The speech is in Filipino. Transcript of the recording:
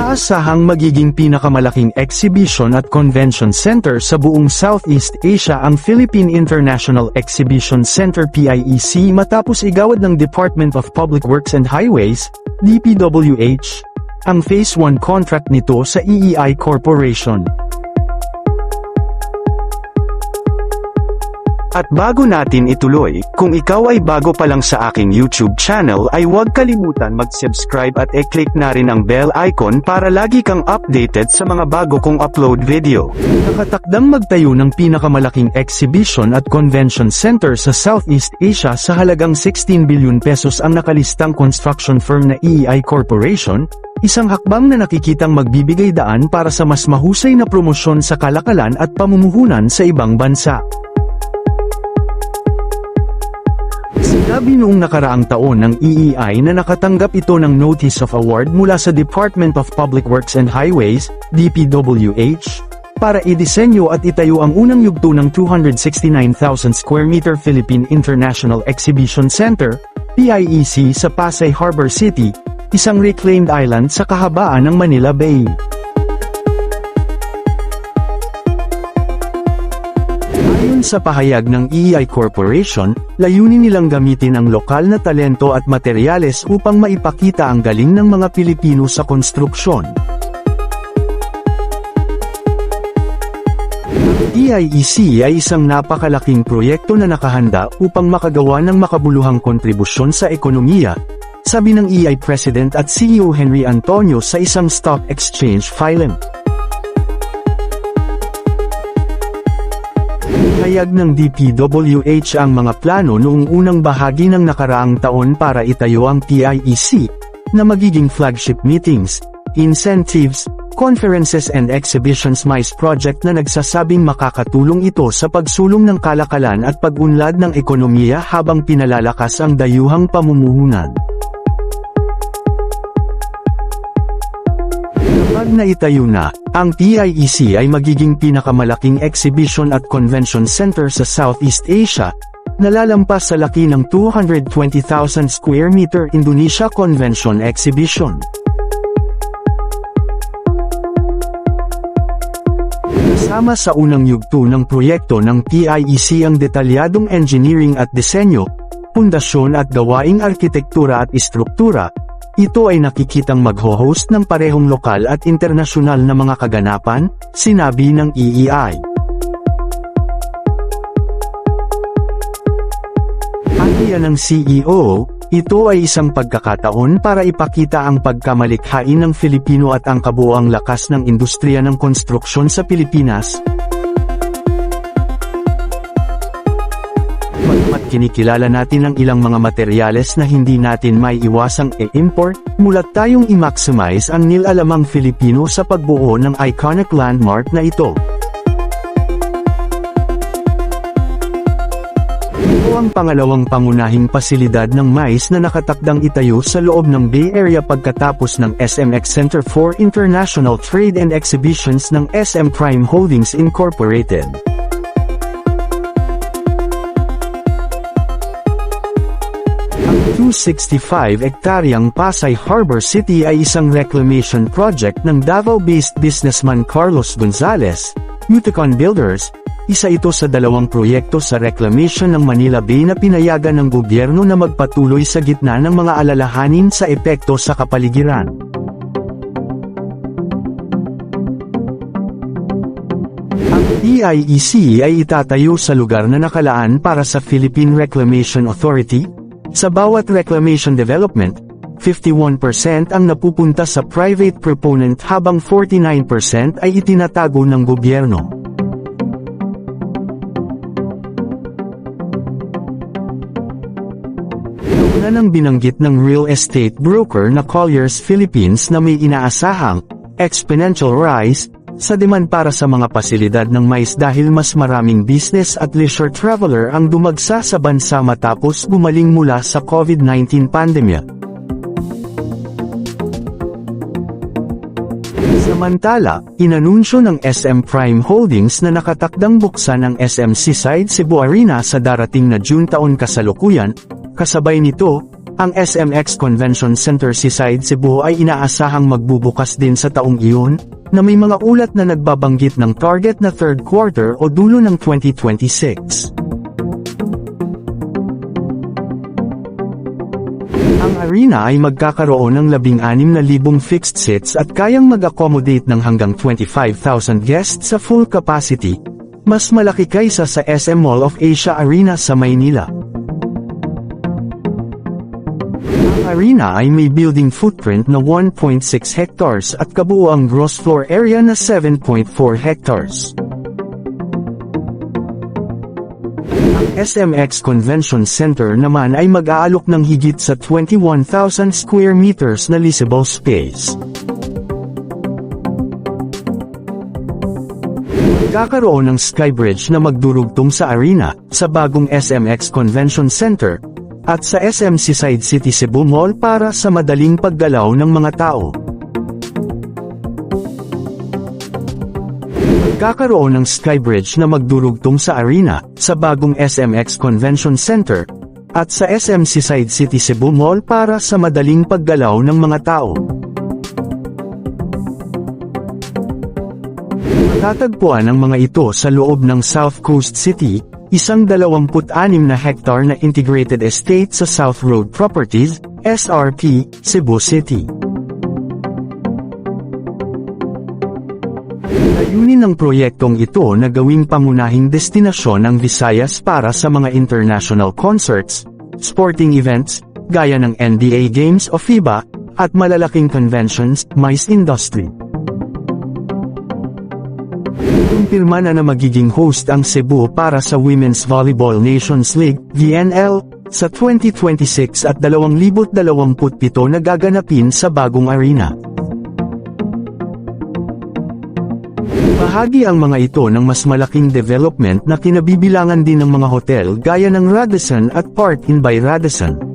Inaasahang magiging pinakamalaking exhibition at convention center sa buong Southeast Asia ang Philippine International Exhibition Center PIEC matapos igawad ng Department of Public Works and Highways, DPWH, ang Phase 1 contract nito sa EEI Corporation. At bago natin ituloy, kung ikaw ay bago pa lang sa aking YouTube channel ay huwag kalimutan mag-subscribe at e-click na rin ang bell icon para lagi kang updated sa mga bago kong upload video. Nakatakdang magtayo ng pinakamalaking exhibition at convention center sa Southeast Asia sa halagang 16 billion pesos ang nakalistang construction firm na EEI Corporation, isang hakbang na nakikitang magbibigay daan para sa mas mahusay na promosyon sa kalakalan at pamumuhunan sa ibang bansa. Sinabi noong nakaraang taon ng EEI na nakatanggap ito ng Notice of Award mula sa Department of Public Works and Highways, DPWH, para idisenyo at itayo ang unang yugto ng 269,000 square meter Philippine International Exhibition Center, PIEC sa Pasay Harbor City, isang reclaimed island sa kahabaan ng Manila Bay. Sa pahayag ng EEI Corporation, layunin nilang gamitin ang lokal na talento at materyales upang maipakita ang galing ng mga Pilipino sa konstruksyon. EIEC ay isang napakalaking proyekto na nakahanda upang makagawa ng makabuluhang kontribusyon sa ekonomiya, sabi ng EEI President at CEO Henry Antonio sa isang stock exchange filing. Hayag ng DPWH ang mga plano noong unang bahagi ng nakaraang taon para itayo ang PIEC, na magiging flagship meetings, incentives, conferences and exhibitions MICE project na nagsasabing makakatulong ito sa pagsulong ng kalakalan at pag-unlad ng ekonomiya habang pinalalakas ang dayuhang pamumuhunan. Kapag naitayo na, ang PIEC ay magiging pinakamalaking exhibition at convention center sa Southeast Asia, nalalampas sa laki ng 220,000 square meter Indonesia Convention Exhibition. Kasama sa unang yugto ng proyekto ng PIEC ang detalyadong engineering at disenyo, pundasyon at gawaing arkitektura at istruktura. Ito ay nakikitang magho-host ng parehong lokal at internasyonal na mga kaganapan, sinabi ng EEI. Aniya ng CEO, ito ay isang pagkakataon para ipakita ang pagkamalikhain ng Filipino at ang kabuoang lakas ng industriya ng konstruksyon sa Pilipinas. Kinikilala natin ang ilang mga materyales na hindi natin may iwasang i-import, mulat tayong i-maximize ang nilalamang Filipino sa pagbuo ng iconic landmark na ito. Ito ang pangalawang pangunahing pasilidad ng MICE na nakatakdang itayo sa loob ng Bay Area pagkatapos ng SMX Center for International Trade and Exhibitions ng SM Prime Holdings Incorporated. Ang 265-hektaryang Pasay Harbor City ay isang reclamation project ng Davao-based businessman Carlos Gonzalez, Uticon Builders. Isa ito sa dalawang proyekto sa reclamation ng Manila Bay na pinayagan ng gobyerno na magpatuloy sa gitna ng mga alalahanin sa epekto sa kapaligiran. Ang PIEC ay itatayo sa lugar na nakalaan para sa Philippine Reclamation Authority. Sa bawat reclamation development, 51% ang napupunta sa private proponent habang 49% ay itinatago ng gobyerno. Una nang binanggit ng real estate broker na Colliers Philippines na may inaasahang exponential rise sa demand para sa mga pasilidad ng MICE dahil mas maraming business at leisure traveler ang dumagsa sa bansa matapos gumaling mula sa COVID-19 pandemya. Samantala, inanunsyo ng SM Prime Holdings na nakatakdang buksan ang SM Seaside Cebu Arena sa darating na June taon kasalukuyan. Kasabay nito, Ang SMX Convention Center Seaside Cebu ay inaasahang magbubukas din sa taong iyon, na may mga ulat na nagbabanggit ng target na third quarter o dulo ng 2026. Ang arena ay magkakaroon ng 16,000 fixed seats at kayang mag-accommodate ng hanggang 25,000 guests sa full capacity, mas malaki kaysa sa SM Mall of Asia Arena sa Maynila. Ang arena ay may building footprint na 1.6 hectares at kabuuang gross floor area na 7.4 hectares. Ang SMX Convention Center naman ay mag-aalok ng higit sa 21,000 square meters na leasable space. Magkakaroon ng skybridge na magdurugtong sa arena, sa bagong SMX Convention Center, at sa SM Seaside City Cebu Mall para sa madaling paggalaw ng mga tao. Magkakaroon ng skybridge na magdurugtong sa arena, sa bagong SMX Convention Center, at sa SM Seaside City Cebu Mall para sa madaling paggalaw ng mga tao. Matatagpuan ang mga ito sa loob ng South Coast City, isang 26 na hektar na integrated estate sa South Road Properties, SRP, Cebu City. Layunin ng proyektong ito na gawing pangunahing destinasyon ng Visayas para sa mga international concerts, sporting events, gaya ng NBA Games o FIBA, at malalaking conventions, MICE industry. Kumpirma na magiging host ang Cebu para sa Women's Volleyball Nations League, VNL, sa 2026 at 2027 na gaganapin sa bagong arena. Bahagi ang mga ito ng mas malaking development na kinabibilangan din ng mga hotel gaya ng Radisson at Park Inn by Radisson.